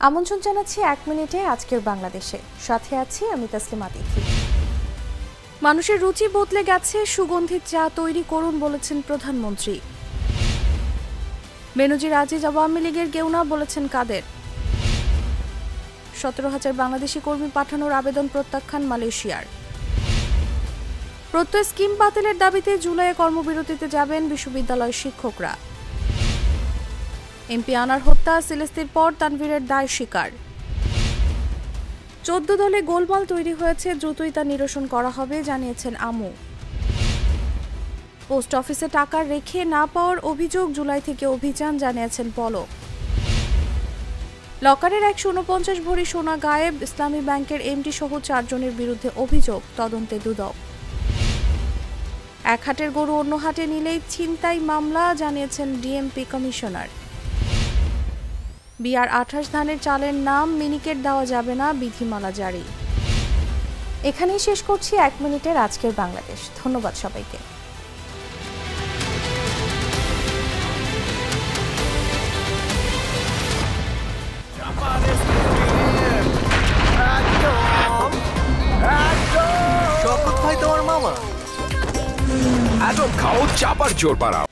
আমন্ত্রণ জানাচ্ছি 1 মিনিটে আজকের বাংলাদেশে। সাথে আছি আমি তাসলিমা তিথি। মানুষের রুচি বদলে গেছে, সুগন্ধিত চা তৈরি করুন বলেছেন প্রধানমন্ত্রী। বেনজির আজিজ আওয়ামী লীগের গেউনা বলেছেন কাদের। 17,000 বাংলাদেশি কর্মী পাঠানোর আবেদন প্রত্যাখ্যান মালয়েশিয়ার। প্রত্যয় স্কিম বাতিলের দাবিতে জুলাইয়ে কর্মবিরতিতে যাবেন বিশ্ববিদ্যালয় শিক্ষকরা। এমপি আনার হত্যা, সিলেস্তির পর তানভীরের দায় স্বীকার। 14 দলে গোলমাল তৈরি হয়েছে, দ্রুতই তা নিরসন করা হবে জানিয়েছেন আমু। পোস্ট অফিসে টাকা রেখে না পাওয়ার অভিযোগ, জুলাই থেকে অভিযান জানিয়েছেন পলক। লকারের 149 ভরি সোনা গায়েব, ইসলামী ব্যাংকের এমডি সহ 4 জনের বিরুদ্ধে অভিযোগ, তদন্তে দুদক। এক হাটের গরু অন্য হাটে নিলেই ছিনতাই মামলা জানিয়েছেন ডিএমপি কমিশনার। বিআর 28 ধানের চালের নাম মিনিকেট দেওয়া যাবে না, বিধিমালা জারি। এখানেই শেষ করছি 1 মিনিটের আজকের বাংলাদেশ। ধন্যবাদ সবাইকে। শপথ ভাই তোমার মামা। এত খাও চাপার জোর পাড়াও।